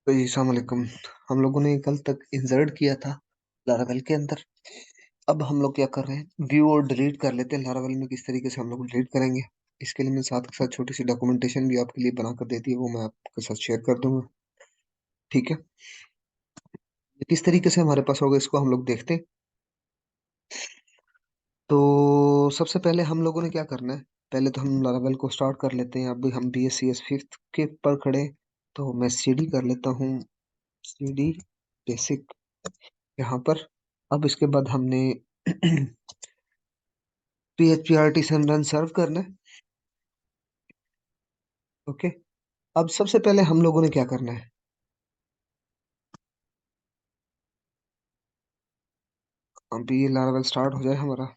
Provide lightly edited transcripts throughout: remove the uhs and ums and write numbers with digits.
तो जी अस्सलाम वालेकुम। हम लोगों ने कल तक इंसर्ट किया था लारावेल के अंदर। अब हम लोग क्या कर रहे हैं, व्यू और डिलीट कर लेते हैं। लारावेल में किस तरीके से हम लोग डिलीट करेंगे, इसके लिए मैं साथ के साथ छोटी सी डॉक्यूमेंटेशन भी आपके लिए बना कर देती है, वो मैं आपके साथ शेयर कर दूंगा। ठीक है, ये किस तरीके से हमारे पास होगा इसको हम लोग देखते हैं। तो सबसे पहले हम लोगों ने क्या करना है, पहले तो हम लारावेल को स्टार्ट कर लेते हैं। अभी हम BScs फिफ्थ के पर खड़े हैं, तो मैं CD कर लेता हूँ। CD बेसिक यहाँ पर। अब इसके बाद हमने PHP रन सर्व करना है। ओके, अब सबसे पहले हम लोगों ने क्या करना है, अभी ये लारावेल स्टार्ट हो जाए हमारा।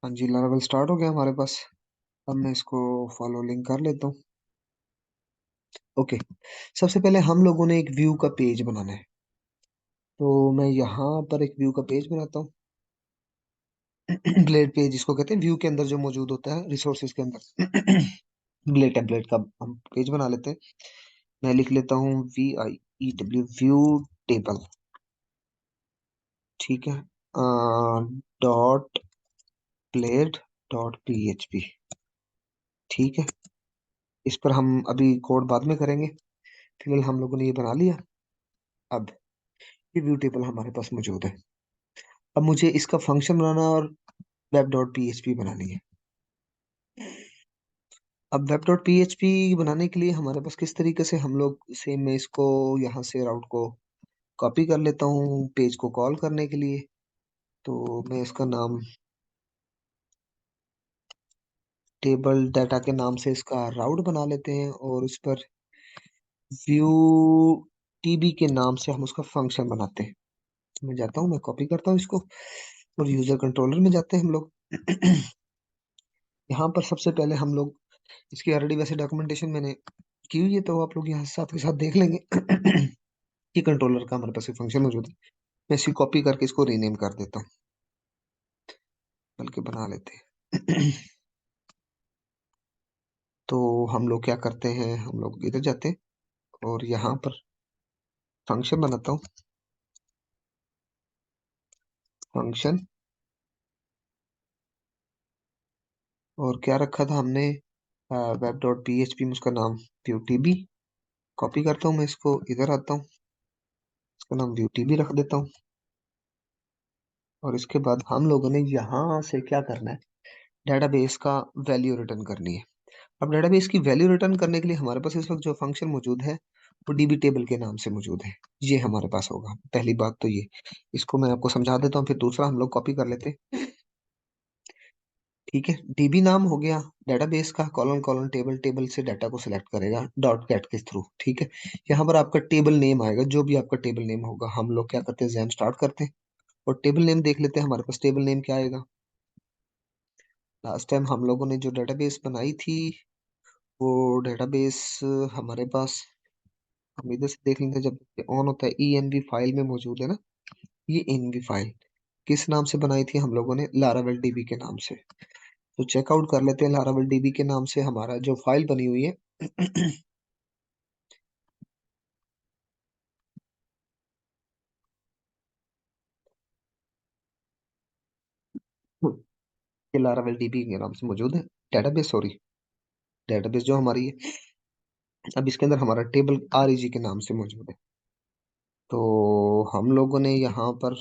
हाँ जी, लारावेल स्टार्ट हो गया हमारे पास। अब मैं इसको फॉलो लिंक कर लेता हूँ। ओके, सबसे पहले हम लोगों ने एक व्यू का पेज बनाना है। तो मैं यहाँ पर एक व्यू का पेज बनाता हूँ। ब्लेड पेज इसको कहते हैं, व्यू के अंदर जो मौजूद होता है रिसोर्सेज के अंदर। ब्लेड टेम्पलेट का हम पेज बना लेते हैं। मैं लिख लेता हूँ VIEW व्यू टेबल। ठीक है, डॉट प्लेड डॉट PHP। ठीक है, इस पर हम अभी कोड बाद में करेंगे, फिलहाल हम लोगों ने ये बना लिया। अब ये व्यू टेबल हमारे पास मौजूद है। अब मुझे इसका फंक्शन बनाना और वेब डॉट PHP बनानी है। अब वेब डॉट PHP बनाने के लिए हमारे पास किस तरीके से हम लोग से, मैं इसको यहाँ से राउट को कॉपी कर लेता हूँ पेज को कॉल करने के लिए। तो मैं इसका नाम टेबल डाटा के नाम से इसका राउट बना लेते हैं, और उस पर व्यू TB के नाम से हम उसका फंक्शन बनाते हैं। तो मैं जाता हूँ, मैं कॉपी करता हूँ इसको, और यूजर कंट्रोलर में जाते हैं हम लोग। यहाँ पर सबसे पहले हम लोग, इसकी ऑलरेडी वैसे डॉक्यूमेंटेशन मैंने की हुई है, तो आप लोग यहाँ साथ के साथ देख लेंगे कि कंट्रोलर का हमारे पास एक फंक्शन मौजूद है। मैं इसी कॉपी करके इसको रीनेम कर देता हूँ, बल्कि बना लेते हैं। तो हम लोग क्या करते हैं, हम लोग इधर जाते हैं और यहाँ पर फंक्शन बनाता हूँ। फंक्शन, और क्या रखा था हमने, वेब डॉट PHP में उसका नाम व्यू TB। कॉपी करता हूँ मैं इसको, इधर आता हूँ, इसका नाम व्यू TB रख देता हूँ। और इसके बाद हम लोगों ने यहाँ से क्या करना है, डेटाबेस का वैल्यू रिटर्न करनी है। अब डेटाबेस की वैल्यू रिटर्न करने के लिए हमारे पास इस वक्त जो फंक्शन मौजूद है वो DB टेबल के नाम से मौजूद है। ये हमारे पास होगा, पहली बात तो ये। इसको मैं आपको समझा देता हूँ, फिर दूसरा हम लोग कॉपी कर लेते हैं। ठीक है, DB नाम हो गया डेटाबेस का, कॉलन कॉलन टेबल, टेबल से डाटा को सिलेक्ट करेगा डॉट गेट के थ्रू। ठीक है, यहाँ पर आपका टेबल नेम आएगा, जो भी आपका टेबल नेम होगा। हम लोग क्या करते हैं, जैम स्टार्ट करते हैं और टेबल नेम देख लेते हैं हमारे पास टेबल नेम क्या आएगा। लास्ट टाइम हम लोगों ने जो डेटाबेस बनाई थी वो डेटाबेस हमारे पास, हम इधर से देख लेंगे जब ऑन होता है, ENV फाइल में मौजूद है ना। ये ENV फाइल किस नाम से बनाई थी हम लोगों ने, लारावेल DB के नाम से। तो चेकआउट कर लेते हैं लारावेल DB के नाम से हमारा जो फाइल बनी हुई है। ये लारावेल DB के नाम से मौजूद है, डेटाबेस, सॉरी, डेटाबेस जो हमारी है। अब इसके अंदर हमारा टेबल REG के नाम से मौजूद है। तो हम लोगों ने यहाँ पर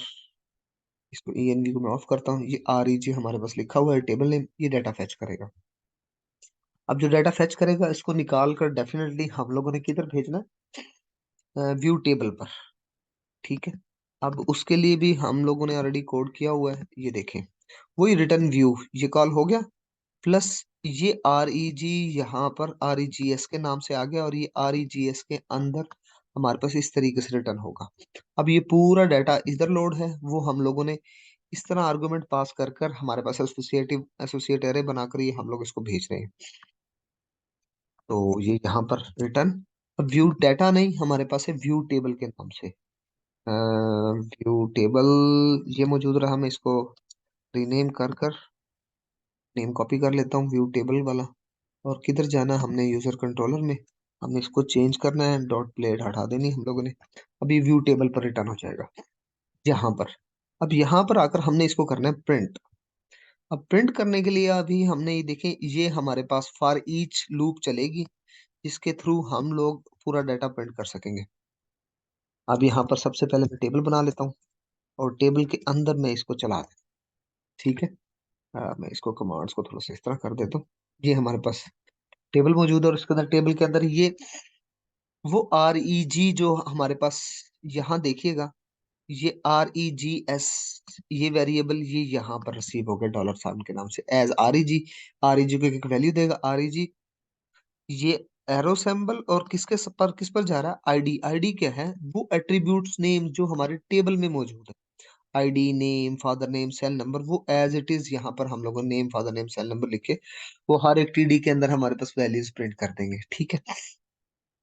इसको ENV को मैं ऑफ करता हूँ, ये REG हमारे पास लिखा हुआ है टेबल नेम, ये डाटा फेच करेगा। अब जो डाटा फेच करेगा इसको निकाल कर डेफिनेटली हम लोगों ने किधर भेजना है, व्यू टेबल पर। ठीक है, अब उसके लिए भी हम लोगों ने ऑलरेडी कोड किया हुआ है, ये देखें, वही रिटर्न व्यू, ये कॉल हो गया। प्लस ये REG यहाँ पर REGS के नाम से आ गया, और ये REGS के अंदर हमारे पास इस तरीके से रिटर्न होगा। अब ये पूरा डाटा इधर लोड है, वो हम लोगों ने इस तरह आर्गुमेंट पास कर कर हमारे पास एसोसिएट एरे बनाकर ये हम लोग इसको भेज रहे हैं। तो ये यहाँ पर रिटर्न, अब व्यू डाटा नहीं, हमारे पास है व्यू टेबल के नाम से। व्यू टेबल ये मौजूद रहा, मैं इसको रीनेम कर कर नेम कॉपी कर लेता हूँ व्यू टेबल वाला। और किधर जाना है, हमने यूजर कंट्रोलर में हमने इसको चेंज करना है, डॉट प्लेट हटा देनी हम लोगों ने। अभी व्यू टेबल पर रिटर्न हो जाएगा यहाँ पर। अब यहाँ पर आकर हमने इसको करना है प्रिंट। अब प्रिंट करने के लिए अभी हमने ये देखें, ये हमारे पास फॉर ईच लूप चलेगी, जिसके थ्रू हम लोग पूरा डाटा प्रिंट कर सकेंगे। अब यहाँ पर सबसे पहले मैं टेबल बना लेता हूँ, और टेबल के अंदर मैं इसको चला देता हूँ। ठीक है। मैं इसको कमांड्स को थोड़ा सा इस तरह कर देता हूँ। ये हमारे पास टेबल मौजूद है, और इसके अंदर टेबल के अंदर ये वो REG जो हमारे पास, यहाँ देखिएगा, ये REGS, ये वेरिएबल ये यहाँ पर रिसीव हो गया डॉलर साइन के नाम से एज REG। REG को एक वैल्यू देगा REG, ये एरो सिंबल, और पर किस पर जा रहा है, आईडी। आईडी क्या है, वो एट्रीब्यूट्स नेम जो हमारे टेबल में मौजूद है। ID, name, father name, cell number, वो एज इट इज यहाँ पर हम लोगों ने name, father name, cell number लिख के वो हर एक TD के अंदर हमारे पास वैल्यूज प्रिंट कर देंगे। ठीक है।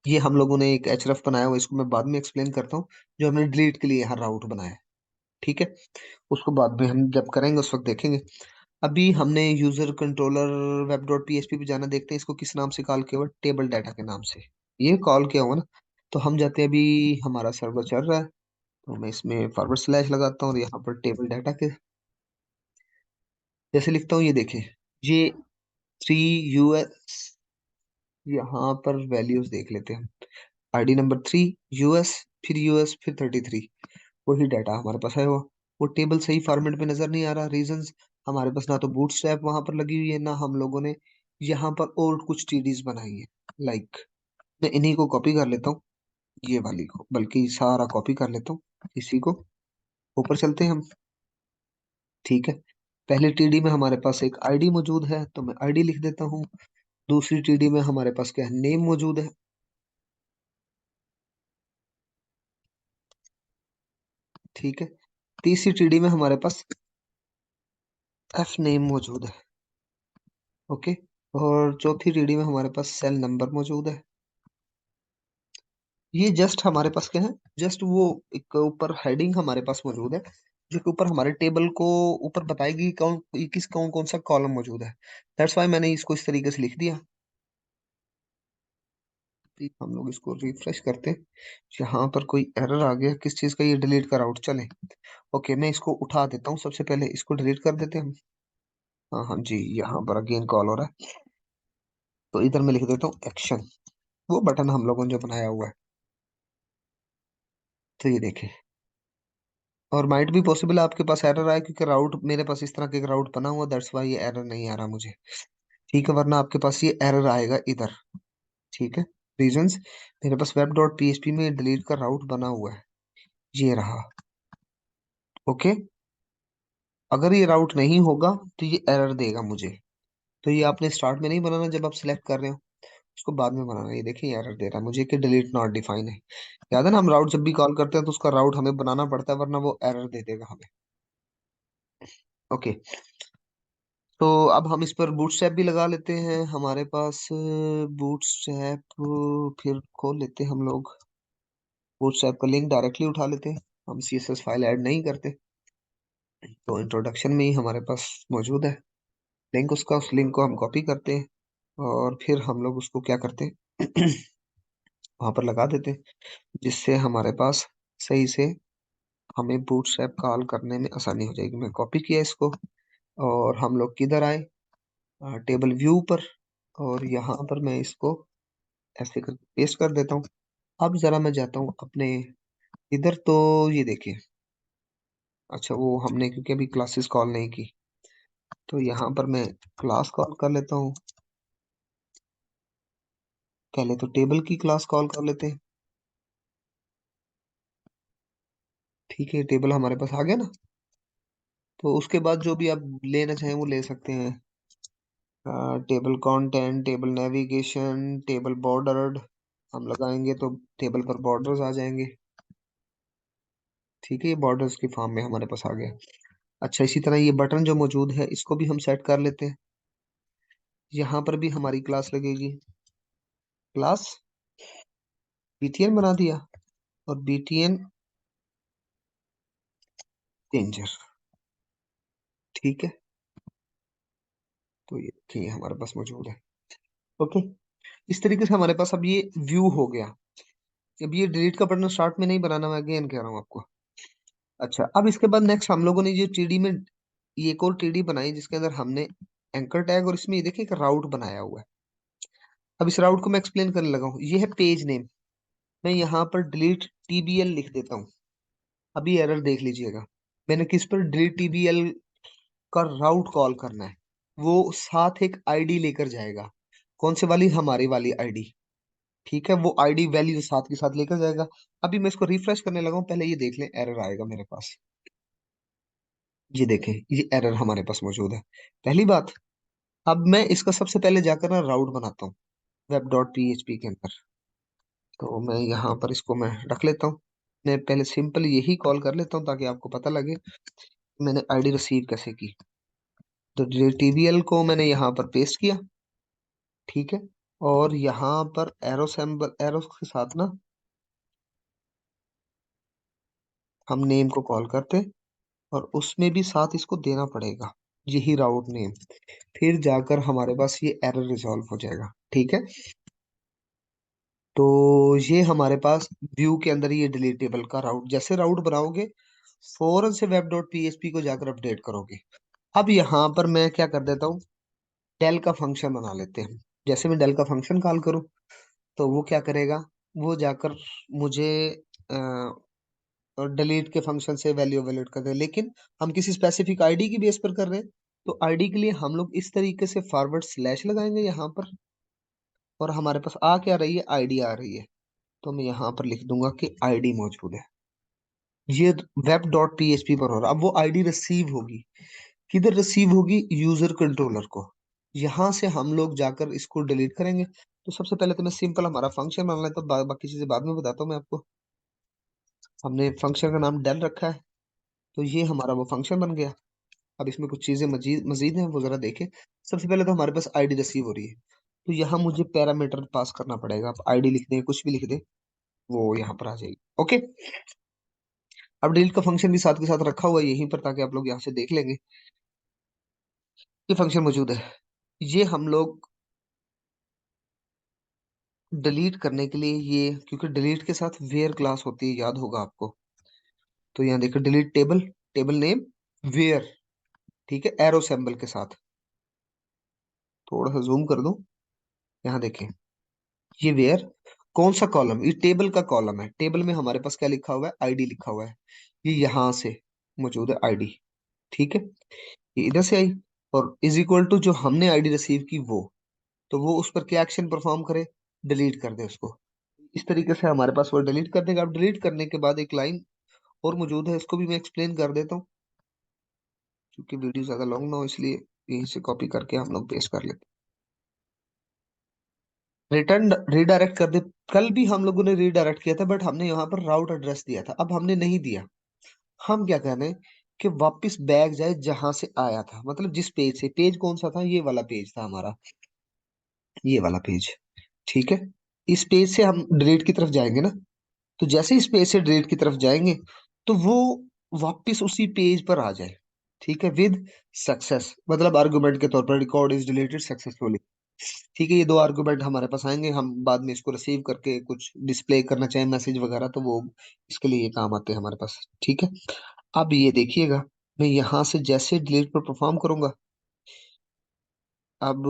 ये हम लोगों ने एक href बनाया हुआ, इसको मैं बाद में एक्सप्लेन करता हूँ, जो हमने डिलीट के लिए यहाँ राउट बनाया है। ठीक है। उसको बाद में हम जब करेंगे उस वक्त देखेंगे। अभी हमने user controller web dot PHP पे जाना, देखते हैं इसको किस नाम से कॉल किया हुआ, टेबल डाटा के नाम से ये कॉल किया हुआ ना। तो हम जाते हैं, अभी हमारा सर्वर चल रहा है, तो मैं इसमें फॉरवर्ड स्लैश लगाता हूँ, और यहाँ पर टेबल डाटा के जैसे लिखता हूँ, ये देखें, ये 3 US, यहाँ पर वैल्यूज देख लेते हैं। आईडी नंबर 3 US, फिर US, फिर 33, वही डाटा हमारे पास है। वो टेबल सही फॉर्मेट में नजर नहीं आ रहा। रीजंस, हमारे पास ना तो बूटस्ट्रैप वहां पर लगी हुई है, ना हम लोगों ने यहाँ पर और कुछ TDs बनाई है। लाइक, मैं इन्हीं को कॉपी कर लेता हूँ, ये वाली को, बल्कि सारा कॉपी कर लेता हूँ इसी को। ऊपर चलते हैं हम। ठीक है। पहले TD में हमारे पास एक आईडी मौजूद है, तो मैं आईडी लिख देता हूँ। दूसरी TD में हमारे पास क्या है, नेम मौजूद है। ठीक है। तीसरी TD में हमारे पास F नेम मौजूद है। ओके। और चौथी TD में हमारे पास सेल नंबर मौजूद है। ये जस्ट हमारे पास क्या है, जस्ट वो एक ऊपर हेडिंग हमारे पास मौजूद है, जो कि ऊपर हमारे टेबल को ऊपर बताएगी कौन किस कौन कौन सा कॉलम मौजूद है। दैट्स वाई मैंने इसको इस तरीके से लिख दिया। फिर हम लोग इसको रिफ्रेश करते हैं, यहाँ पर कोई एरर आ गया किस चीज का, ये डिलीट का राउट चले। ओके, मैं इसको उठा देता हूँ, सबसे पहले इसको डिलीट कर देते हैं हम। हाँ हाँ जी, यहाँ पर अगेन कॉल हो रहा है, तो इधर मैं लिख देता हूँ एक्शन, वो बटन हम लोगों ने जो बनाया हुआ है। तो ये देखें, और माइट भी पॉसिबल है आपके पास एरर आए, क्योंकि राउट मेरे पास इस तरह का एक राउट बना हुआ, दैट्स वाई ये एरर नहीं आ रहा मुझे। ठीक है, वरना आपके पास ये एरर आएगा इधर। ठीक है। रीजंस, मेरे पास वेब डॉट PHP में डिलीट का राउट बना हुआ है, ये रहा। ओके। अगर ये राउट नहीं होगा तो ये एरर देगा मुझे। तो ये आपने स्टार्ट में नहीं बनाना, जब आप सिलेक्ट कर रहे हो उसको बाद में बनाना। ये देखिए एरर दे रहा है मुझे कि डिलीट नॉट डिफाइन है। याद है ना, हम राउट जब भी कॉल करते हैं तो उसका राउट हमें बनाना पड़ता है, वरना वो एरर दे देगा हमें। ओके। तो अब हम इस पर बूटस्ट्रैप भी लगा लेते हैं, हमारे पास बूटस्ट्रैप, फिर खोल लेते हैं हम लोग, बूटस्ट्रैप का लिंक डायरेक्टली उठा लेते हैं। हम CSS फाइल ऐड नहीं करते, तो इंट्रोडक्शन में ही हमारे पास मौजूद है लिंक उसका, उस लिंक को हम कॉपी करते हैं, और फिर हम लोग उसको क्या करते हैं वहां पर लगा देते हैं, जिससे हमारे पास सही से हमें बूटस्ट्रैप कॉल करने में आसानी हो जाएगी। मैं कॉपी किया इसको, और हम लोग किधर आए, टेबल व्यू पर, और यहाँ पर मैं इसको ऐसे करके पेस्ट कर देता हूँ। अब जरा मैं जाता हूँ अपने इधर, तो ये देखिए, अच्छा वो हमने क्योंकि अभी क्लासेस कॉल नहीं की, तो यहाँ पर मैं क्लास कॉल कर लेता हूँ। पहले तो टेबल की क्लास कॉल कर लेते हैं। ठीक है, टेबल हमारे पास आ गया ना। तो उसके बाद जो भी आप लेना चाहें वो ले सकते हैं, table content, table navigation, table bordered, हम लगाएंगे तो टेबल पर बॉर्डर्स आ जाएंगे। ठीक है, ये बॉर्डर्स की फॉर्म में हमारे पास आ गया। अच्छा, इसी तरह ये बटन जो मौजूद है इसको भी हम सेट कर लेते हैं। यहाँ पर भी हमारी क्लास लगेगी, क्लास BTN बना दिया, और BTN चेंजर। ठीक है। तो ये देखिए हमारे पास मौजूद है। ओके, इस तरीके से हमारे पास अब ये व्यू हो गया। अब ये डिलीट का बटन स्टार्ट में नहीं बनाना, मैं अगेन कह रहा हूँ आपको। अच्छा, अब इसके बाद नेक्स्ट हम लोगों ने ये टीडी में ये एक और टीडी बनाई जिसके अंदर हमने एंकर टैग और इसमें ये देखिए एक राउट बनाया हुआ है। अब इस राउट को मैं एक्सप्लेन करने लगा हूँ। ये है पेज नेम। मैं यहाँ पर डिलीट टीबीएल लिख देता हूँ। अभी एरर देख लीजिएगा, मैंने किस पर डिलीट टीबीएल का राउट कॉल करना है। वो साथ एक आईडी लेकर जाएगा। कौन से वाली? हमारी वाली आईडी। ठीक है, वो आईडी वैल्यू साथ के साथ लेकर जाएगा। अभी मैं इसको रिफ्रेश करने लगा हूँ, पहले ये देख लें एरर आएगा मेरे पास। ये देखें, ये एरर हमारे पास मौजूद है। पहली बात, अब मैं इसका सबसे पहले जाकर ना राउट बनाता हूँ वेब डॉट पीएचपी के अंदर। तो मैं यहाँ पर इसको मैं रख लेता हूँ। मैं पहले सिंपल यही कॉल कर लेता हूँ ताकि आपको पता लगे कि मैंने आईडी रिसीव कैसे की। तो टीबीएल को मैंने यहाँ पर पेस्ट किया। ठीक है, और यहाँ पर एरो सिंबल, एरो के साथ ना हम नेम को कॉल करते, और उसमें भी साथ इसको देना पड़ेगा यही राउट नेम। फिर जाकर हमारे पास ये एरर रिजॉल्व हो जाएगा। ठीक है, तो ये हमारे पास व्यू के अंदर ये डिलीटेबल का राउट, जैसे राउट बनाओगे फौरन से वेब डॉट पीएचपी को जाकर अपडेट करोगे। अब यहाँ पर मैं क्या कर देता हूँ, डेल का फंक्शन बना लेते हैं। जैसे मैं डेल का फंक्शन कॉल करूँ तो वो क्या करेगा, वो जाकर मुझे डिलीट के फंक्शन से वैल्यू वैलिड कर दे। लेकिन हम किसी स्पेसिफिक आईडी की बेस पर कर रहे हैं, तो आईडी के लिए हम लोग इस तरीके से फॉरवर्ड स्लैश लगाएंगे यहाँ पर, और हमारे पास आ क्या रही है, आईडी आ रही है। तो मैं यहाँ पर लिख दूंगा कि आईडी मौजूद है। ये वेब डॉट पीएचपी पर हो रहा है। अब वो आईडी रिसीव होगी, किधर रिसीव होगी, यूजर कंट्रोलर को। यहां से हम लोग जाकर इसको डिलीट करेंगे। तो सबसे पहले तो मैं सिंपल हमारा फंक्शन बना लेता हूँ, बाकी चीजें बाद में बताता हूँ मैं आपको। हमने फंक्शन का नाम डेल रखा है, तो ये हमारा वो फंक्शन बन गया। अब इसमें कुछ चीजें मजीद मजीद हैं, वो जरा देखें। सबसे पहले तो हमारे पास आईडी रिसीव हो रही है, तो यहाँ मुझे पैरामीटर पास करना पड़ेगा। आप आईडी लिख दें, कुछ भी लिख दें, वो यहाँ पर आ जाएगी। ओके, अब डिलीट का फंक्शन भी साथ के साथ रखा हुआ है यहीं पर, ताकि आप लोग यहाँ से देख लेंगे। ये फंक्शन मौजूद है। ये हम लोग डिलीट करने के लिए, ये क्योंकि डिलीट के साथ वेयर क्लास होती है, याद होगा आपको। तो यहाँ देखो, delete table, table name where. ठीक है, एरो सिंबल के साथ। थोड़ा सा जूम कर दूं, यहाँ देखें, ये वेयर कौन सा कॉलम, ये टेबल का कॉलम है। टेबल में हमारे पास क्या लिखा हुआ है, आईडी लिखा हुआ है। ये यहाँ से मौजूद है आईडी। ठीक है, ये इधर से आई, और इज इक्वल टू जो हमने आईडी रिसीव की वो, तो वो उस पर क्या एक्शन परफॉर्म करे, डिलीट कर दे उसको। इस तरीके से हमारे पास वो डिलीट कर देगा। अब डिलीट करने के बाद एक लाइन और मौजूद है, इसको भी मैं एक्सप्लेन कर देता हूँ, क्योंकि वीडियो ज्यादा लॉन्ग ना हो, इसलिए यहीं से कॉपी करके हम लोग पेस्ट कर लेते हैं। रिटर्न रीडायरेक्ट कर दे। कल भी हम लोगों ने रीडायरेक्ट किया था, बट हमने यहाँ पर राउट एड्रेस दिया था, अब हमने नहीं दिया। हम क्या कह रहे हैं कि वापस बैक जाए जहां से आया था, मतलब जिस पेज से, पेज कौन सा था, ये वाला पेज था हमारा, ये वाला पेज। ठीक है, इस पेज से हम डिलीट की तरफ जाएंगे ना, तो जैसे इस पेज से डिलीट की तरफ जाएंगे, तो वो वापस उसी पेज पर आ जाए। ठीक है, विद सक्सेस, मतलब आर्गुमेंट के तौर पर रिकॉर्ड इज डिलीटेड सक्सेसफुली। ठीक है, ये दो आर्गुमेंट हमारे पास आएंगे, हम बाद में इसको रिसीव करके कुछ डिस्प्ले करना चाहें, मैसेज वगैरह, तो वो इसके लिए ये काम आते हैं हमारे पास। ठीक है, अब ये देखिएगा, मैं यहाँ से जैसे डिलीट पर परफॉर्म करूंगा, अब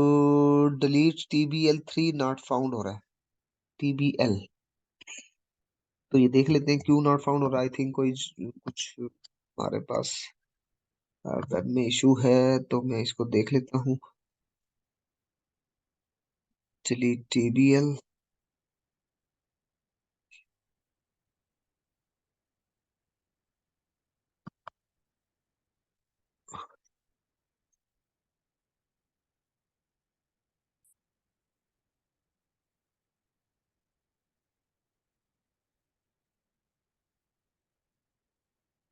डिलीट TBL3 नॉट फाउंड हो रहा है, TBL। तो ये देख लेते हैं क्यों नॉट फाउंड हो रहा है। आई थिंक कोई कुछ हमारे पास वेब में इशू है, तो मैं इसको देख लेता हूँ। चलिए, TBL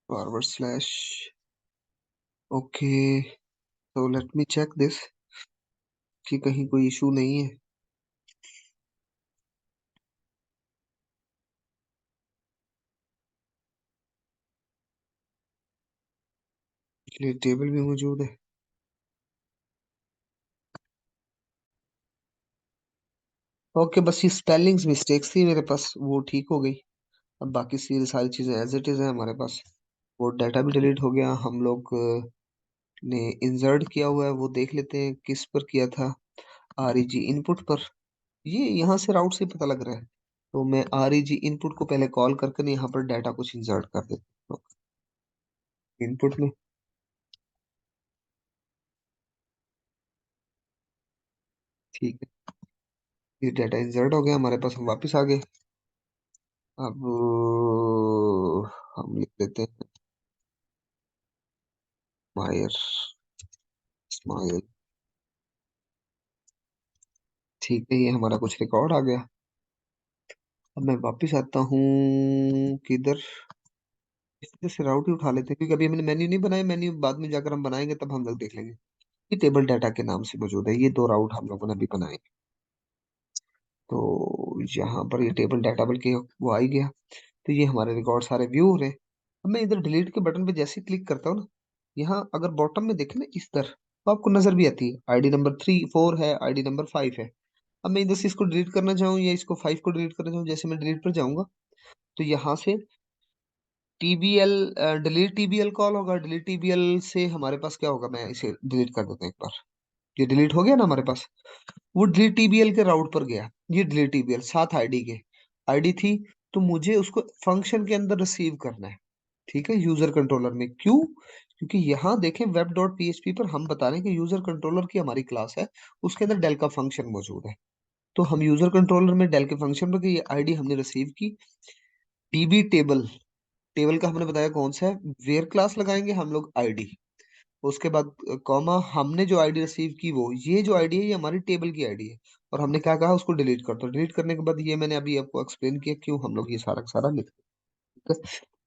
फॉरवर्ड स्लैश, ओके, तो लेट मी चेक दिस कि कहीं कोई इशू नहीं है। चलिए, टेबल भी मौजूद है। ओके, बस ये स्पेलिंग्स मिस्टेक्स थी मेरे पास, वो ठीक हो गई। अब बाकी सारी चीजें एज इट इज है हमारे पास। वो डाटा भी डिलीट हो गया। हम लोग ने इंसर्ट किया हुआ है, वो देख लेते हैं किस पर किया था। आर ई जी इनपुट पर। ये यहाँ से राउट से पता लग रहा है। तो मैं आर ई जी इनपुट को पहले कॉल करके ना यहाँ पर डाटा कुछ इंसर्ट कर देता हूँ इनपुट में। ठीक है, ये डाटा इंसर्ट हो गया हमारे पास, हम वापस आ गए। अब हम लिख देते हैं मायर स्माइल। ठीक है, ये हमारा कुछ रिकॉर्ड आ गया। अब मैं वापस आता हूँ किधर। इस तरह से राउट ही उठा लेते हैं, क्योंकि अभी हमने मेन्यू नहीं बनाया। मेन्यू बाद में जाकर हम बनाएंगे, तब हम लोग देख लेंगे। ये टेबल डाटा के नाम से मौजूद है, ये दो राउट हम लोगों ने अभी बनाए। तो यहाँ पर ये टेबल डाटा बल के वो आ ही गया। तो ये हमारे रिकॉर्ड सारे व्यू हो रहे हैं। अब मैं इधर डिलीट के बटन पे जैसे क्लिक करता हूँ ना, यहाँ अगर बॉटम में देखें ना इस तरह, तो आपको नजर भी आती है आईडी नंबर 3 4 है, आईडी नंबर 5 है। अब मैं इधर से इसको डिलीट करना चाहूँ या इसको 5 को डिलीट करना चाहूँ, जैसे मैं डिलीट पर जाऊंगा तो यहाँ से टीबीएल, डिलीट टीबीएल कॉल होगा। डिलीट टीबीएल से हमारे पास क्या होगा, मैं इसे डिलीट कर देता हूँ एक बार। ये डिलीट हो गया ना हमारे पास। वो डिलीट टीबीएल के राउट पर गया। ये डिलीट टीबीएल साथ आईडी के, आईडी थी, तो मुझे उसको फंक्शन के अंदर रिसीव करना है। ठीक है, यूजर कंट्रोलर में। क्यों? क्योंकि यहाँ देखें वेब डॉट पीएचपी पर हम बता रहे हैं कि यूजर कंट्रोलर की हमारी क्लास है, उसके अंदर डेल का फंक्शन मौजूद है। तो हम यूजर कंट्रोलर में डेल के फंक्शन पर ये आईडी हमने रिसीव की। डीबी टेबल, टेबल का हमने बताया कौन सा है, वेयर क्लास लगाएंगे हम लोग आईडी। उसके बाद कॉमा, हमने जो आईडी रिसीव की वो, ये जो आईडी है ये हमारी टेबल की आईडी है। और हमने क्या कहा, उसको डिलीट कर दो। डिलीट करने के बाद ये मैंने अभी आपको एक्सप्लेन किया क्यों हम लोग ये सारा का सारा लिख। ठीक है,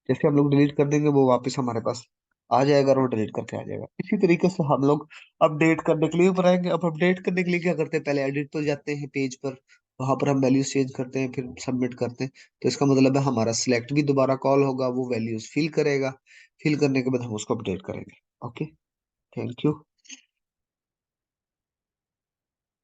जैसे हम लोग डिलीट कर देंगे वो वापस हमारे पास आ जाएगा और डिलीट करके आ जाएगा। इसी तरीके से हम लोग अपडेट करने के लिए ऊपर आएंगे। अब अपडेट करने के लिए क्या करते हैं, पहले एडिट पर जाते हैं पेज पर, वहां पर हम वैल्यूज चेंज करते हैं, फिर सबमिट करते हैं। तो इसका मतलब है हमारा सिलेक्ट भी दोबारा कॉल होगा, वो वैल्यूज फिल करेगा। फिल करने के बाद हम उसको अपडेट करेंगे। Okay, thank you.